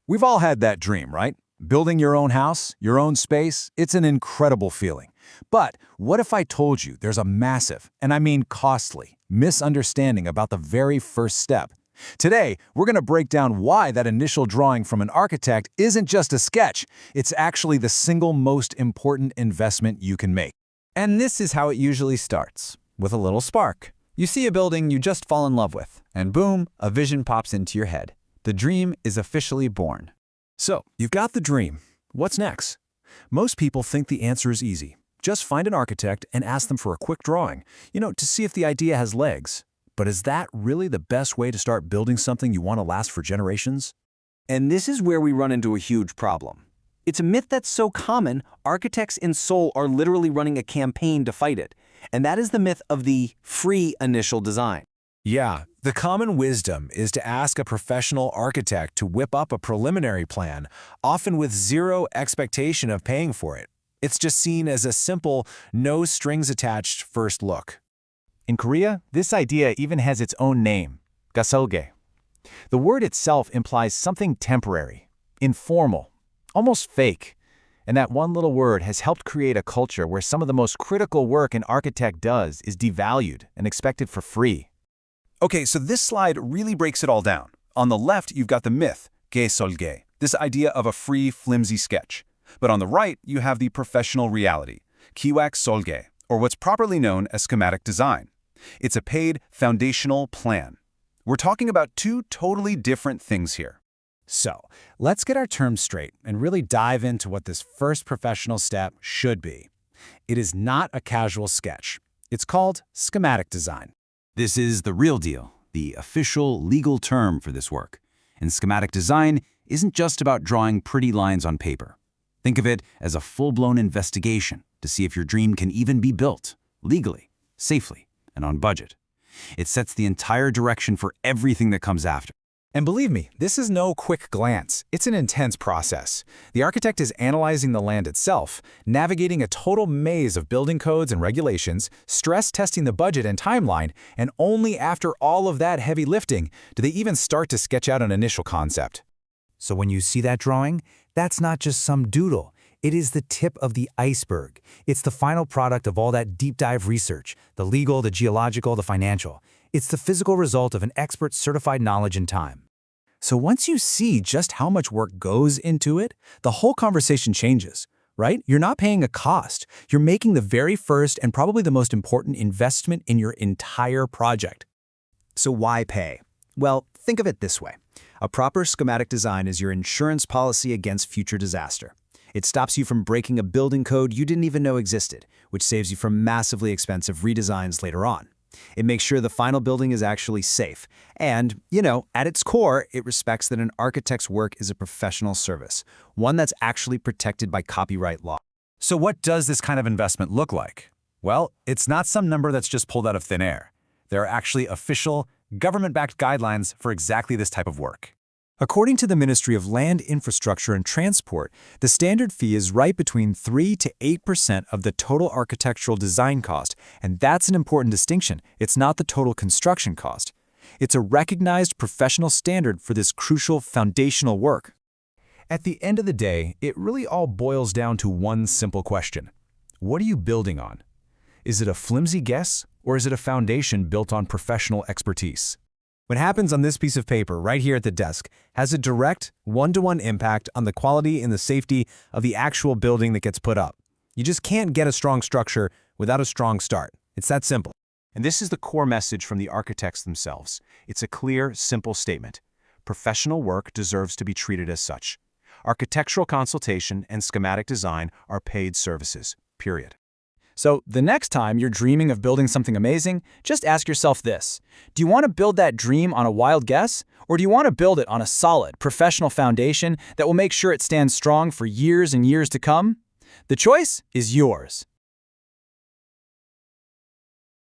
We've all had that dream, right? Building your own house, your own space, it's an incredible feeling. But what if I told you there's a massive, and I mean costly, misunderstanding about the very first step? Today, we're going to break down why that initial drawing from an architect isn't just a sketch, it's actually the single most important investment you can make. And this is how it usually starts, with a little spark. You see a building you just fall in love with, and boom, a vision pops into your head. The dream is officially born. So, you've got the dream. What's next? Most people think the answer is easy. Just find an architect and ask them for a quick drawing, to see if the idea has legs. But is that really the best way to start building something you want to last for generations? And this is where we run into a huge problem. It's a myth that's so common, architects in Seoul are literally running a campaign to fight it. And that is the myth of the free initial design. Yeah, the common wisdom is to ask a professional architect to whip up a preliminary plan, often with zero expectation of paying for it. It's just seen as a simple, no-strings-attached first look. In Korea, this idea even has its own name, Ga-seol-gye. The word itself implies something temporary, informal, almost fake. And that one little word has helped create a culture where some of the most critical work an architect does is devalued and expected for free. Okay, so this slide really breaks it all down. On the left, you've got the myth, Ga-seol-gye, this idea of a free, flimsy sketch. But on the right, you have the professional reality, Kiwak-seol-gye, or what's properly known as schematic design. It's a paid, foundational plan. We're talking about two totally different things here. So, let's get our terms straight and really dive into what this first professional step should be. It is not a casual sketch. It's called schematic design. This is the real deal, the official legal term for this work. And schematic design isn't just about drawing pretty lines on paper. Think of it as a full-blown investigation to see if your dream can even be built, legally, safely, and on budget. It sets the entire direction for everything that comes after. And believe me, this is no quick glance. It's an intense process. The architect is analyzing the land itself, navigating a total maze of building codes and regulations, stress testing the budget and timeline, and only after all of that heavy lifting do they even start to sketch out an initial concept. So when you see that drawing, that's not just some doodle. It is the tip of the iceberg. It's the final product of all that deep dive research, the legal, the geological, the financial. It's the physical result of an expert's certified knowledge and time. So once you see just how much work goes into it, the whole conversation changes, right? You're not paying a cost. You're making the very first and probably the most important investment in your entire project. So why pay? Well, think of it this way. A proper schematic design is your insurance policy against future disaster. It stops you from breaking a building code you didn't even know existed, which saves you from massively expensive redesigns later on. It makes sure the final building is actually safe. And, at its core, it respects that an architect's work is a professional service, one that's actually protected by copyright law. So what does this kind of investment look like? Well, it's not some number that's just pulled out of thin air. There are actually official, government-backed guidelines for exactly this type of work. According to the Ministry of Land, Infrastructure and Transport, the standard fee is right between 3 to 8% of the total architectural design cost, and that's an important distinction. It's not the total construction cost. It's a recognized professional standard for this crucial foundational work. At the end of the day, it really all boils down to one simple question. What are you building on? Is it a flimsy guess, or is it a foundation built on professional expertise? What happens on this piece of paper right here at the desk has a direct, one-to-one impact on the quality and the safety of the actual building that gets put up. You just can't get a strong structure without a strong start. It's that simple. And this is the core message from the architects themselves. It's a clear, simple statement. Professional work deserves to be treated as such. Architectural consultation and schematic design are paid services, period. So the next time you're dreaming of building something amazing, just ask yourself this. Do you want to build that dream on a wild guess? Or do you want to build it on a solid, professional foundation that will make sure it stands strong for years and years to come? The choice is yours.